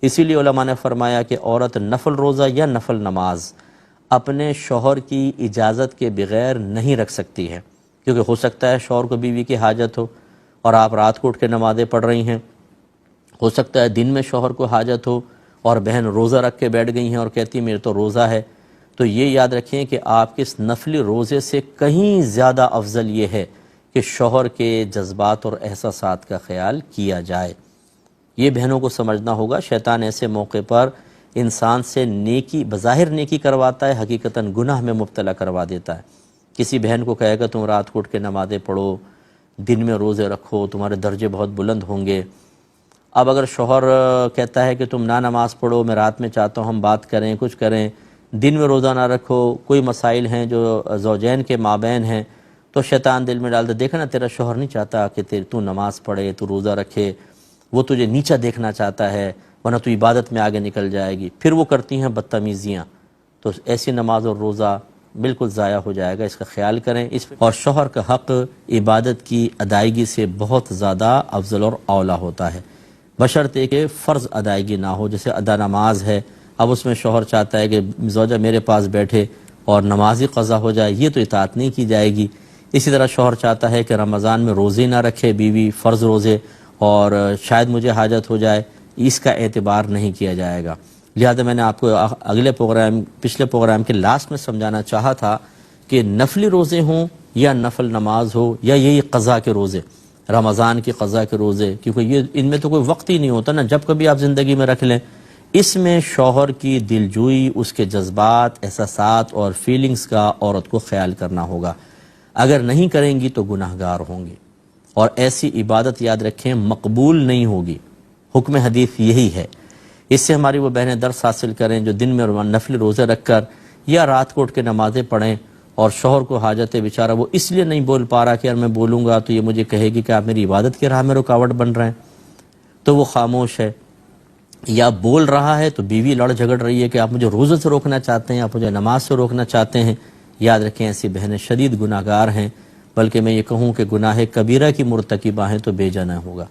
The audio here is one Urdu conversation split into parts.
اسی لیے علماء نے فرمایا کہ عورت نفل روزہ یا نفل نماز اپنے شوہر کی اجازت کے بغیر نہیں رکھ سکتی ہے، کیونکہ ہو سکتا ہے شوہر کو بیوی کی حاجت ہو اور آپ رات کو اٹھ کے نمازیں پڑھ رہی ہیں، ہو سکتا ہے دن میں شوہر کو حاجت ہو اور بہن روزہ رکھ کے بیٹھ گئی ہیں اور کہتی ہیں میرے تو روزہ ہے، تو یہ یاد رکھیں کہ آپ کے اس نفلی روزے سے کہیں زیادہ افضل یہ ہے کہ شوہر کے جذبات اور احساسات کا خیال کیا جائے۔ یہ بہنوں کو سمجھنا ہوگا، شیطان ایسے موقع پر انسان سے نیکی بظاہر نیکی کرواتا ہے، حقیقتاً گناہ میں مبتلا کروا دیتا ہے۔ کسی بہن کو کہے گا تم رات کو اٹھ کے نمازیں پڑھو، دن میں روزے رکھو، تمہارے درجے بہت بلند ہوں گے۔ اب اگر شوہر کہتا ہے کہ تم نہ نماز پڑھو، میں رات میں چاہتا ہوں ہم بات کریں، کچھ کریں، دن میں روزہ نہ رکھو، کوئی مسائل ہیں جو زوجین کے مابین ہیں، تو شیطان دل میں ڈالتا دیکھا نا تیرا شوہر نہیں چاہتا کہ تو نماز پڑھے، تو روزہ رکھے، وہ تجھے نیچا دیکھنا چاہتا ہے، ورنہ تو عبادت میں آگے نکل جائے گی، پھر وہ کرتی ہیں بدتمیزیاں، تو ایسی نماز اور روزہ بالکل ضائع ہو جائے گا، اس کا خیال کریں۔ اور شوہر کا حق عبادت کی ادائیگی سے بہت زیادہ افضل اور اولیٰ ہوتا ہے، بشرطے کہ فرض ادائیگی نہ ہو، جیسے ادا نماز ہے، اب اس میں شوہر چاہتا ہے کہ زوجہ میرے پاس بیٹھے اور نماز ہی قضا ہو جائے، یہ تو اطاعت نہیں کی جائے گی۔ اسی طرح شوہر چاہتا ہے کہ رمضان میں روزے نہ رکھے بیوی، فرض روزے، اور شاید مجھے حاجت ہو جائے، اس کا اعتبار نہیں کیا جائے گا۔ لہذا میں نے آپ کو پچھلے پروگرام کے لاسٹ میں سمجھانا چاہا تھا کہ نفلی روزے ہوں یا نفل نماز ہو یا یہی قضا کے روزے، رمضان کی قضا کے روزے، کیونکہ یہ ان میں تو کوئی وقت ہی نہیں ہوتا نا، جب کبھی آپ زندگی میں رکھ لیں، اس میں شوہر کی دلجوئی، اس کے جذبات، احساسات اور فیلنگز کا عورت کو خیال کرنا ہوگا۔ اگر نہیں کریں گی تو گناہ گار ہوں گی، اور ایسی عبادت یاد رکھیں مقبول نہیں ہوگی۔ حکم حدیث یہی ہے۔ اس سے ہماری وہ بہنیں درس حاصل کریں جو دن میں نفل روزے رکھ کر یا رات کو اٹھ کے نمازیں پڑھیں، اور شوہر کو حاجت ہے بیچارہ، وہ اس لیے نہیں بول پا رہا کہ یار میں بولوں گا تو یہ مجھے کہے گی کہ آپ میری عبادت کی راہ میں رکاوٹ بن رہے ہیں، تو وہ خاموش ہے، یا بول رہا ہے تو بیوی لڑ جھگڑ رہی ہے کہ آپ مجھے روزے سے روکنا چاہتے ہیں، آپ مجھے نماز سے روکنا چاہتے ہیں۔ یاد رکھیں ایسی بہنیں شدید گناہ گار ہیں، بلکہ میں یہ کہوں کہ گناہ کبیرہ کی مرتکبہ ہیں تو بے جانا ہوگا۔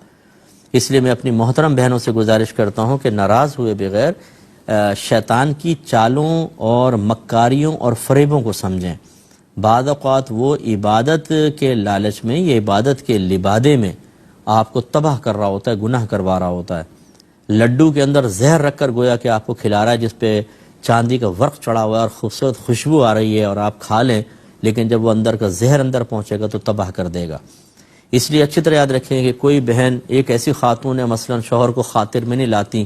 اس لیے میں اپنی محترم بہنوں سے گزارش کرتا ہوں کہ ناراض ہوئے بغیر شیطان کی چالوں اور مکاریوں اور فریبوں کو سمجھیں۔ بعض اوقات وہ عبادت کے لالچ میں، یہ عبادت کے لبادے میں آپ کو تباہ کر رہا ہوتا ہے، گناہ کروا رہا ہوتا ہے۔ لڈو کے اندر زہر رکھ کر گویا کہ آپ کو کھلا رہا ہے، جس پہ چاندی کا ورق چڑھا ہوا ہے اور خوبصورت خوشبو آ رہی ہے، اور آپ کھا لیں، لیکن جب وہ اندر کا زہر اندر پہنچے گا تو تباہ کر دے گا۔ اس لیے اچھی طرح یاد رکھیں کہ کوئی بہن، ایک ایسی خاتون ہے مثلا شوہر کو خاطر میں نہیں لاتی،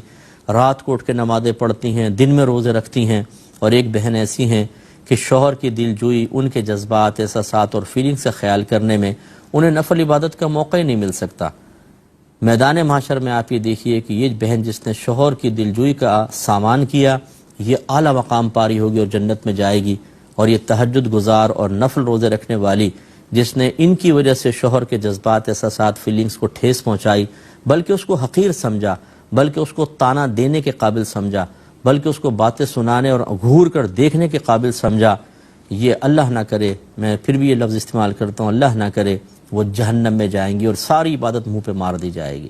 رات کو اٹھ کے نمازیں پڑھتی ہیں، دن میں روزے رکھتی ہیں، اور ایک بہن ایسی ہیں کہ شوہر کی دل جوئی، ان کے جذبات، احساسات اور فیلنگ سے خیال کرنے میں انہیں نفل عبادت کا موقع ہی نہیں مل سکتا۔ میدان محشر میں آپ یہ دیکھیے کہ یہ بہن جس نے شوہر کی دلجوئی کا سامان کیا، یہ اعلیٰ مقام پاری ہوگی اور جنت میں جائے گی، اور یہ تہجد گزار اور نفل روزے رکھنے والی جس نے ان کی وجہ سے شوہر کے جذبات، احساسات، فیلنگز کو ٹھیس پہنچائی، بلکہ اس کو حقیر سمجھا، بلکہ اس کو طعنہ دینے کے قابل سمجھا، بلکہ اس کو باتیں سنانے اور گھور کر دیکھنے کے قابل سمجھا، یہ اللہ نہ کرے، میں پھر بھی یہ لفظ استعمال کرتا ہوں، اللہ نہ کرے وہ جہنم میں جائیں گی اور ساری عبادت منہ پہ مار دی جائے گی۔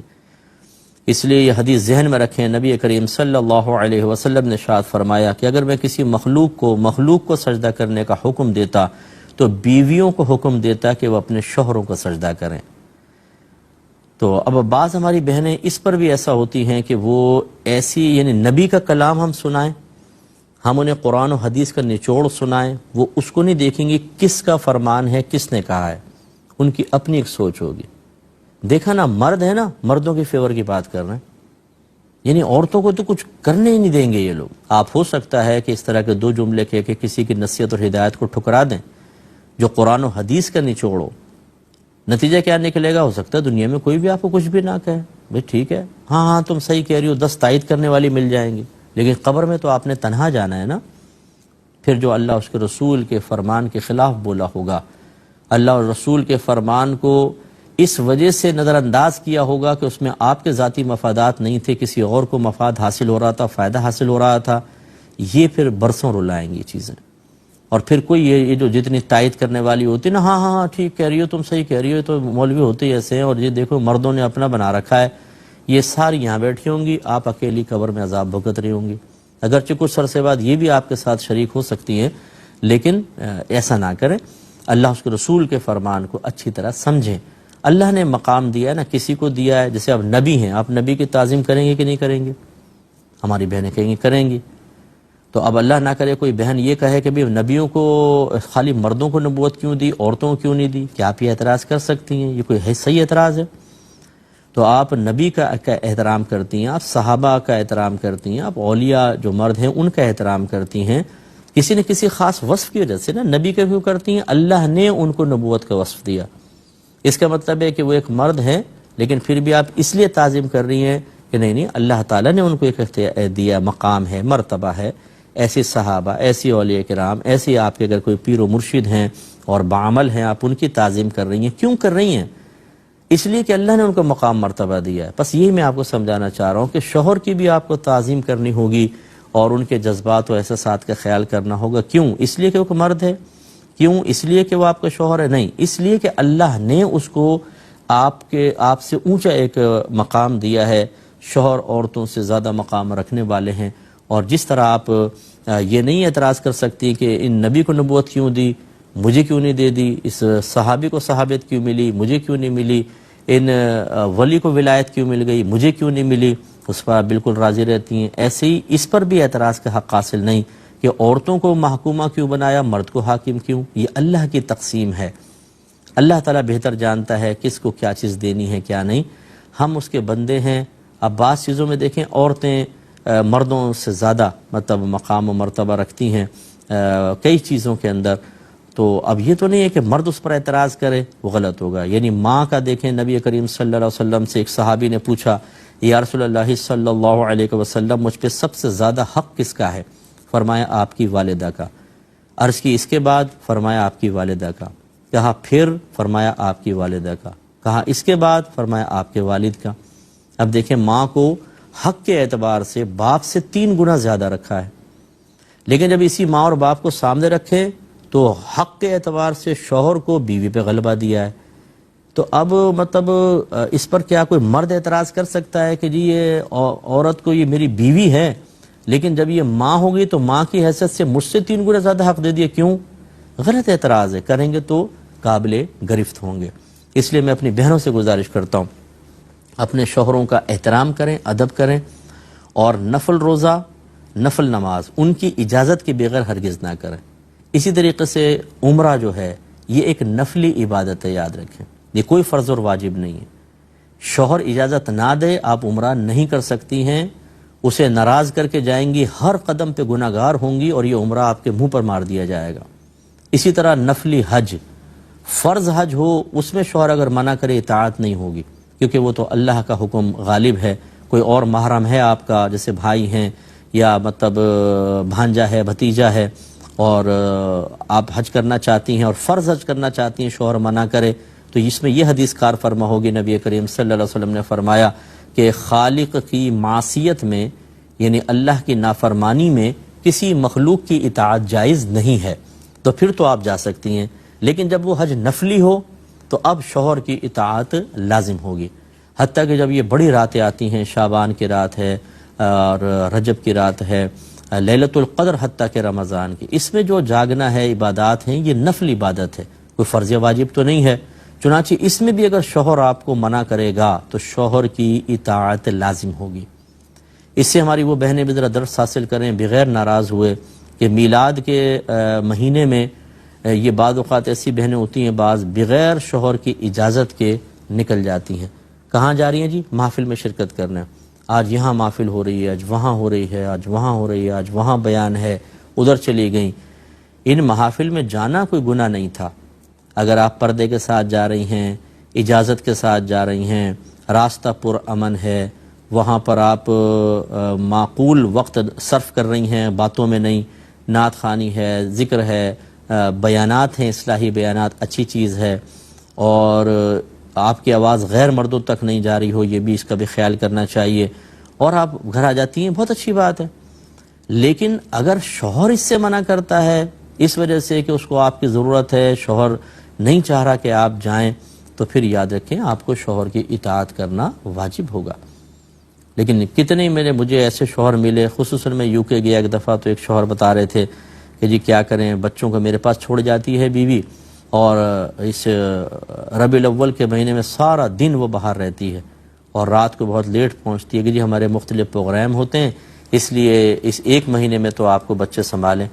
اس لیے یہ حدیث ذہن میں رکھیں، نبی کریم صلی اللہ علیہ وسلم نے ارشاد فرمایا کہ اگر میں کسی مخلوق کو سجدہ کرنے کا حکم دیتا تو بیویوں کو حکم دیتا کہ وہ اپنے شوہروں کو سجدہ کریں۔ تو اب بعض ہماری بہنیں اس پر بھی ایسا ہوتی ہیں کہ وہ ایسی، یعنی نبی کا کلام ہم سنائیں، ہم انہیں قرآن و حدیث کا نچوڑ سنائیں، وہ اس کو نہیں دیکھیں گی کس کا فرمان ہے، کس نے کہا ہے، ان کی اپنی ایک سوچ ہوگی۔ دیکھا نا، مرد ہے نا، مردوں کی فیور کی بات کر رہے ہیں، یعنی عورتوں کو تو کچھ کرنے ہی نہیں دیں گے یہ لوگ۔ آپ ہو سکتا ہے کہ اس طرح کے دو جملے کہہ کے کسی کی نصیحت اور ہدایت کو ٹھکرا دیں جو قرآن و حدیث کا نچوڑ ہو۔ نتیجہ کیا نکلے گا؟ ہو سکتا ہے دنیا میں کوئی بھی آپ کو کچھ بھی نہ کہے، بھئی ٹھیک ہے، ہاں تم صحیح کہہ رہی ہو، 10 تائید کرنے والی مل جائیں گی، لیکن قبر میں تو آپ نے تنہا جانا ہے نا۔ پھر جو اللہ اس کے رسول کے فرمان کے خلاف بولا ہوگا، اللہ اور رسول کے فرمان کو اس وجہ سے نظر انداز کیا ہوگا کہ اس میں آپ کے ذاتی مفادات نہیں تھے، کسی اور کو مفاد حاصل ہو رہا تھا، فائدہ حاصل ہو رہا تھا، یہ پھر برسوں رلائیں گی یہ چیزیں۔ اور پھر کوئی یہ جو جتنی تائید کرنے والی ہوتی ہے نا، ہاں ٹھیک کہہ رہی ہو، تم صحیح کہہ رہی ہو، تو مولوی ہوتے ہی ایسے ہیں، اور یہ دیکھو مردوں نے اپنا بنا رکھا ہے، یہ ساری یہاں بیٹھی ہوں گی، آپ اکیلی قبر میں عذاب بھگت رہی ہوں گی۔ اگرچہ کچھ عرصے بعد یہ بھی آپ کے ساتھ شریک ہو سکتی ہیں، لیکن ایسا نہ کریں، اللہ اس کے رسول کے فرمان کو اچھی طرح سمجھیں۔ اللہ نے مقام دیا ہے نا، کسی کو دیا ہے، جیسے اب نبی ہیں، آپ نبی کی تعظیم کریں گے کہ نہیں کریں گے؟ ہماری بہنیں کہیں گی کریں گی۔ تو اب اللہ نہ کرے کوئی بہن یہ کہے کہ بھی نبیوں کو خالی مردوں کو نبوت کیوں دی، عورتوں کو کیوں نہیں دی؟ کیا آپ یہ اعتراض کر سکتی ہیں؟ یہ کوئی صحیح اعتراض ہے؟ تو آپ نبی کا احترام کرتی ہیں، آپ صحابہ کا احترام کرتی ہیں، آپ اولیاء جو مرد ہیں ان کا احترام کرتی ہیں، کسی نہ کسی خاص وصف کی وجہ سے نا۔ نبی کا کیوں کرتی ہیں؟ اللہ نے ان کو نبوت کا وصف دیا۔ اس کا مطلب ہے کہ وہ ایک مرد ہیں، لیکن پھر بھی آپ اس لیے تعظیم کر رہی ہیں کہ نہیں اللہ تعالیٰ نے ان کو ایک دیا، مقام ہے، مرتبہ ہے۔ ایسی صحابہ، ایسی اولیاء کرام، ایسی آپ کے اگر کوئی پیر و مرشد ہیں اور بعمل ہیں، آپ ان کی تعظیم کر رہی ہیں۔ کیوں کر رہی ہیں؟ اس لیے کہ اللہ نے ان کو مقام مرتبہ دیا ہے۔ بس یہی میں آپ کو سمجھانا چاہ رہا ہوں کہ شوہر کی بھی آپ کو تعظیم کرنی ہوگی اور ان کے جذبات و احساسات کا خیال کرنا ہوگا۔ کیوں؟ اس لیے کہ وہ مرد ہے؟ کیوں؟ اس لیے کہ وہ آپ کا شوہر ہے؟ نہیں، اس لیے کہ اللہ نے اس کو آپ سے اونچا ایک مقام دیا ہے۔ شوہر عورتوں سے زیادہ مقام رکھنے والے ہیں، اور جس طرح آپ یہ نہیں اعتراض کر سکتی کہ ان نبی کو نبوت کیوں دی، مجھے کیوں نہیں دے دی، اس صحابی کو صحابیت کیوں ملی، مجھے کیوں نہیں ملی، ان ولی کو ولایت کیوں مل گئی، مجھے کیوں نہیں ملی، اس پر آپ بالکل راضی رہتی ہیں۔ ایسے ہی اس پر بھی اعتراض کا حق حاصل نہیں کہ عورتوں کو محکومہ کیوں بنایا، مرد کو حاکم کیوں۔ یہ اللہ کی تقسیم ہے، اللہ تعالیٰ بہتر جانتا ہے کس کو کیا چیز دینی ہے کیا نہیں، ہم اس کے بندے ہیں۔ اب بعض چیزوں میں دیکھیں عورتیں مردوں سے زیادہ مطلب مقام و مرتبہ رکھتی ہیں کئی چیزوں کے اندر، تو اب یہ تو نہیں ہے کہ مرد اس پر اعتراض کرے، وہ غلط ہوگا۔ یعنی ماں کا دیکھیں، نبی کریم صلی اللہ علیہ وسلم سے ایک صحابی نے پوچھا، یا رسول اللہ صلی اللہ علیہ وسلم، مجھ پہ سب سے زیادہ حق کس کا ہے؟ فرمایا آپ کی والدہ کا۔ عرض کی اس کے بعد؟ فرمایا آپ کی والدہ کا۔ کہا پھر؟ فرمایا آپ کی والدہ کا۔ کہا اس کے بعد؟ فرمایا آپ کے والد کا۔ اب دیکھیں ماں کو حق کے اعتبار سے باپ سے 3 گنا زیادہ رکھا ہے، لیکن جب اسی ماں اور باپ کو سامنے رکھے تو حق کے اعتبار سے شوہر کو بیوی پہ غلبہ دیا ہے۔ تو اب مطلب اس پر کیا کوئی مرد اعتراض کر سکتا ہے کہ جی یہ عورت کو یہ میری بیوی ہے، لیکن جب یہ ماں ہوگی تو ماں کی حیثیت سے مجھ سے 3 گنا زیادہ حق دے دیا؟ کیوں؟ غلط اعتراض ہے، کریں گے تو قابل گرفت ہوں گے۔ اس لیے میں اپنی بہنوں سے گزارش کرتا ہوں، اپنے شوہروں کا احترام کریں، ادب کریں، اور نفل روزہ، نفل نماز ان کی اجازت کے بغیر ہرگز نہ کریں۔ اسی طریقے سے عمرہ جو ہے یہ ایک نفلی عبادت ہے، یاد رکھیں، یہ کوئی فرض اور واجب نہیں ہے۔ شوہر اجازت نہ دے آپ عمرہ نہیں کر سکتی ہیں، اسے ناراض کر کے جائیں گی، ہر قدم پہ گناہ گار ہوں گی، اور یہ عمرہ آپ کے منہ پر مار دیا جائے گا۔ اسی طرح نفلی حج، فرض حج ہو اس میں شوہر اگر منع کرے اطاعت نہیں ہوگی، کیونکہ وہ تو اللہ کا حکم غالب ہے۔ کوئی اور محرم ہے آپ کا، جیسے بھائی ہیں یا مطلب بھانجا ہے، بھتیجا ہے، اور آپ حج کرنا چاہتی ہیں اور فرض حج کرنا چاہتی ہیں، شوہر منع کرے، تو اس میں یہ حدیث کار فرما ہوگی، نبی کریم صلی اللہ علیہ وسلم نے فرمایا کہ خالق کی معصیت میں، یعنی اللہ کی نافرمانی میں کسی مخلوق کی اطاعت جائز نہیں ہے، تو پھر تو آپ جا سکتی ہیں۔ لیکن جب وہ حج نفلی ہو تو اب شوہر کی اطاعت لازم ہوگی، حتیٰ کہ جب یہ بڑی راتیں آتی ہیں، شعبان کی رات ہے اور رجب کی رات ہے، لیلۃ القدر، حتیٰ کہ رمضان کی، اس میں جو جاگنا ہے، عبادات ہیں، یہ نفل عبادت ہے، کوئی فرض واجب تو نہیں ہے۔ چنانچہ اس میں بھی اگر شوہر آپ کو منع کرے گا تو شوہر کی اطاعت لازم ہوگی۔ اس سے ہماری وہ بہنیں بھی ذرا درس حاصل کریں بغیر ناراض ہوئے کہ میلاد کے مہینے میں یہ بعض اوقات ایسی بہنیں ہوتی ہیں، بعض بغیر شوہر کی اجازت کے نکل جاتی ہیں۔ کہاں جا رہی ہیں جی؟ محفل میں شرکت کرنے، آج یہاں محفل ہو رہی ہے، آج وہاں ہو رہی ہے، آج وہاں ہو رہی ہے، آج وہاں بیان ہے، ادھر چلی گئیں۔ ان محافل میں جانا کوئی گناہ نہیں تھا، اگر آپ پردے کے ساتھ جا رہی ہیں، اجازت کے ساتھ جا رہی ہیں، راستہ پر امن ہے، وہاں پر آپ معقول وقت صرف کر رہی ہیں، باتوں میں نہیں، نعت خوانی ہے، ذکر ہے، بیانات ہیں، اصلاحی بیانات، اچھی چیز ہے، اور آپ کی آواز غیر مردوں تک نہیں جا رہی ہو، یہ بھی اس کا بھی خیال کرنا چاہیے، اور آپ گھر آ جاتی ہیں، بہت اچھی بات ہے۔ لیکن اگر شوہر اس سے منع کرتا ہے اس وجہ سے کہ اس کو آپ کی ضرورت ہے، شوہر نہیں چاہ رہا کہ آپ جائیں، تو پھر یاد رکھیں آپ کو شوہر کی اطاعت کرنا واجب ہوگا۔ لیکن کتنے مجھے ایسے شوہر ملے، خصوصاً میں UK گیا ایک دفعہ، تو ایک شوہر بتا رہے تھے کہ جی کیا کریں، بچوں کو میرے پاس چھوڑ جاتی ہے بیوی، اور اس ربیع الاول کے مہینے میں سارا دن وہ باہر رہتی ہے اور رات کو بہت لیٹ پہنچتی ہے کہ جی ہمارے مختلف پروگرام ہوتے ہیں، اس لیے اس ایک مہینے میں تو آپ کو بچے سنبھالیں۔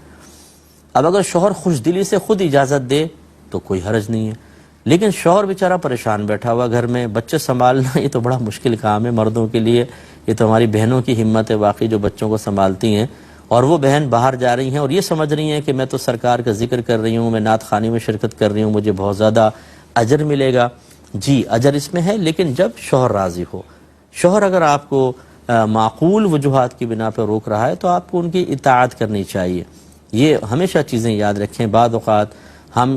اب اگر شوہر خوش دلی سے خود اجازت دے تو کوئی حرج نہیں ہے، لیکن شوہر بیچارہ پریشان بیٹھا ہوا گھر میں، بچے سنبھالنا یہ تو بڑا مشکل کام ہے مردوں کے لیے۔ یہ تو ہماری بہنوں کی ہمت ہے واقعی جو بچوں کو سنبھالتی ہیں، اور وہ بہن باہر جا رہی ہیں اور یہ سمجھ رہی ہیں کہ میں تو سرکار کا ذکر کر رہی ہوں، میں نعت خوانی میں شرکت کر رہی ہوں، مجھے بہت زیادہ اجر ملے گا۔ جی اجر اس میں ہے، لیکن جب شوہر راضی ہو۔ شوہر اگر آپ کو معقول وجوہات کی بنا پر روک رہا ہے تو آپ کو ان کی اطاعت کرنی چاہیے۔ یہ ہمیشہ چیزیں یاد رکھیں۔ بعض اوقات ہم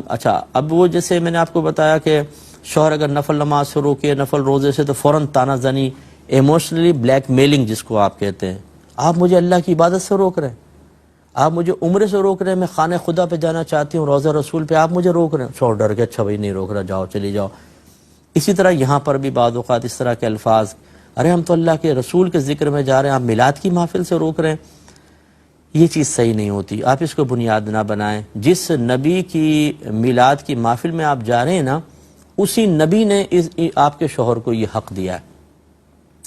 اب وہ جیسے میں نے آپ کو بتایا کہ شوہر اگر نفل نماز سے روکے، نفل روزے سے، تو فوراً تانا زنی، ایموشنلی بلیک میلنگ جس کو آپ کہتے ہیں، آپ مجھے اللہ کی عبادت سے روک رہے ہیں، آپ مجھے عمرے سے روک رہے ہیں، میں خانہ خدا پہ جانا چاہتی ہوں، روضہ رسول پہ، آپ مجھے روک رہے ہیں۔ شوہر ڈر کے اچھا بھائی نہیں روک رہا، جاؤ چلی جاؤ۔ اسی طرح یہاں پر بھی بعض اوقات اس طرح کے الفاظ، ارے ہم تو اللہ کے رسول کے ذکر میں جا رہے ہیں، آپ میلاد کی محفل سے روک رہے ہیں، یہ چیز صحیح نہیں ہوتی۔ آپ اس کو بنیاد نہ بنائیں۔ جس نبی کی میلاد کی محفل میں آپ جا رہے ہیں نا، اسی نبی نے آپ کے شوہر کو یہ حق دیا ہے۔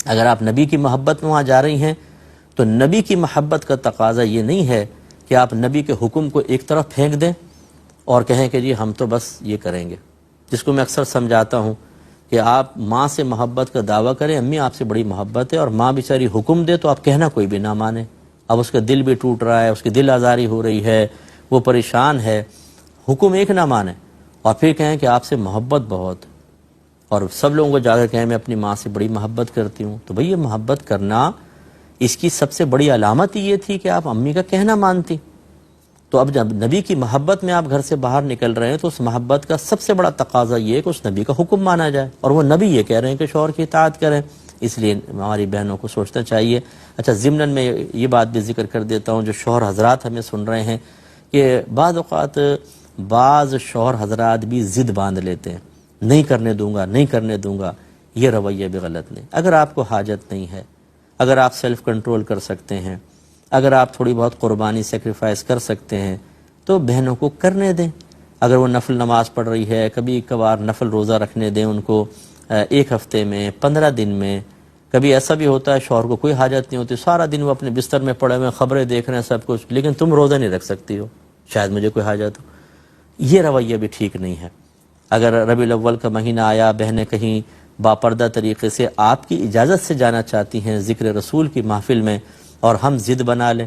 اگر آپ نبی کی محبت میں وہاں جا رہی ہیں تو نبی کی محبت کا تقاضا یہ نہیں ہے کہ آپ نبی کے حکم کو ایک طرف پھینک دیں اور کہیں کہ جی ہم تو بس یہ کریں گے، جس کو میں اکثر سمجھاتا ہوں کہ آپ ماں سے محبت کا دعویٰ کریں، امی آپ سے بڑی محبت ہے، اور ماں بیچاری حکم دے تو آپ کہنا کوئی بھی نہ مانے، اب اس کا دل بھی ٹوٹ رہا ہے، اس کی دل آزاری ہو رہی ہے، وہ پریشان ہے، حکم ایک نہ مانے اور پھر کہیں کہ آپ سے محبت بہت، اور سب لوگوں کو جا کر کہیں میں اپنی ماں سے بڑی محبت کرتی ہوں۔ تو بھئی یہ محبت کرنا، اس کی سب سے بڑی علامت یہ تھی کہ آپ امی کا کہنا مانتی۔ تو اب جب نبی کی محبت میں آپ گھر سے باہر نکل رہے ہیں تو اس محبت کا سب سے بڑا تقاضا یہ ہے کہ اس نبی کا حکم مانا جائے، اور وہ نبی یہ کہہ رہے ہیں کہ شوہر کی اطاعت کریں۔ اس لیے ہماری بہنوں کو سوچنا چاہیے۔ اچھا ضمناً میں یہ بات بھی ذکر کر دیتا ہوں، جو شوہر حضرات ہمیں سن رہے ہیں، کہ بعض اوقات بعض شوہر حضرات بھی ضد باندھ لیتے ہیں، نہیں کرنے دوں گا، نہیں کرنے دوں گا۔ یہ رویہ بھی غلط نہیں۔ اگر آپ کو حاجت نہیں ہے، اگر آپ سیلف کنٹرول کر سکتے ہیں، اگر آپ تھوڑی بہت قربانی سیکریفائس کر سکتے ہیں تو بہنوں کو کرنے دیں۔ اگر وہ نفل نماز پڑھ رہی ہے، کبھی کبھار نفل روزہ رکھنے دیں ان کو، ایک ہفتے میں، 15 دن میں۔ کبھی ایسا بھی ہوتا ہے شوہر کو کوئی حاجت نہیں ہوتی، سارا دن وہ اپنے بستر میں پڑے ہوئے خبریں دیکھ رہے ہیں سب کچھ، لیکن تم روزہ نہیں رکھ سکتی ہو، شاید مجھے کوئی حاجت ہو۔ یہ رویہ بھی ٹھیک نہیں ہے۔ اگر ربیع الاول کا مہینہ آیا، بہنیں کہیں باپردہ طریقے سے آپ کی اجازت سے جانا چاہتی ہیں ذکر رسول کی محفل میں، اور ہم ضد بنا لیں۔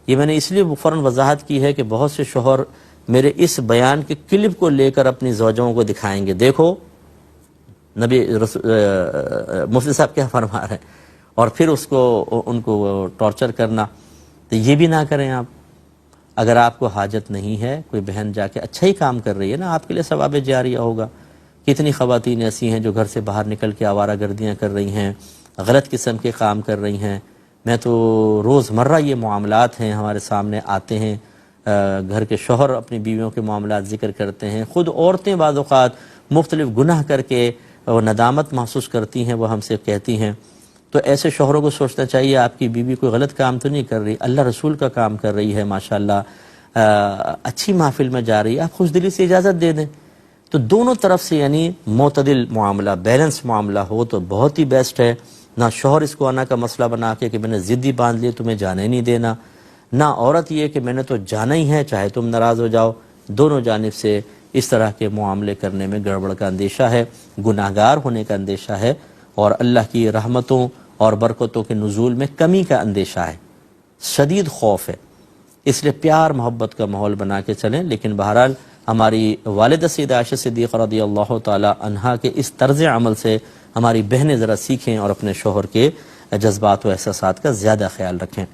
یہ میں نے اس لیے فوراً وضاحت کی ہے کہ بہت سے شوہر میرے اس بیان کے کلپ کو لے کر اپنی زوجوں کو دکھائیں گے، دیکھو نبی مفتی صاحب کیا فرما رہے ہیں، اور پھر ان کو ٹارچر کرنا۔ تو یہ بھی نہ کریں آپ۔ اگر آپ کو حاجت نہیں ہے، کوئی بہن جا کے اچھا ہی کام کر رہی ہے نا، آپ کے لیے ثواب جاریہ ہوگا۔ کتنی خواتین ایسی ہیں جو گھر سے باہر نکل کے آوارہ گردیاں کر رہی ہیں، غلط قسم کے کام کر رہی ہیں۔ میں تو روزمرہ یہ معاملات ہیں ہمارے سامنے آتے ہیں، گھر کے شوہر اپنی بیویوں کے معاملات ذکر کرتے ہیں، خود عورتیں بعض اوقات مختلف گناہ کر کے وہ ندامت محسوس کرتی ہیں، وہ ہم سے کہتی ہیں۔ تو ایسے شوہروں کو سوچنا چاہیے آپ کی بیوی کوئی غلط کام تو نہیں کر رہی، اللہ رسول کا کام کر رہی ہے، ماشاءاللہ اچھی محفل میں جا رہی ہے، آپ خوش دلی سے اجازت دے دیں۔ تو دونوں طرف سے یعنی معتدل معاملہ، بیلنس معاملہ ہو تو بہت ہی بیسٹ ہے۔ نہ شوہر اس کو آنا کا مسئلہ بنا کے کہ میں نے ضدی باندھ لیے تمہیں جانے نہیں دینا، نہ عورت یہ کہ میں نے تو جانا ہی ہے چاہے تم ناراض ہو جاؤ۔ دونوں جانب سے اس طرح کے معاملے کرنے میں گڑبڑ کا اندیشہ ہے، گناہگار ہونے کا اندیشہ ہے، اور اللہ کی رحمتوں اور برکتوں کے نزول میں کمی کا اندیشہ ہے، شدید خوف ہے۔ اس لیے پیار محبت کا ماحول بنا کے چلیں۔ لیکن بہرحال ہماری والدہ سیدہ عائشہ صدیقہ رضی اللہ تعالی عنہا کے اس طرز عمل سے ہماری بہنیں ذرا سیکھیں اور اپنے شوہر کے جذبات و احساسات کا زیادہ خیال رکھیں۔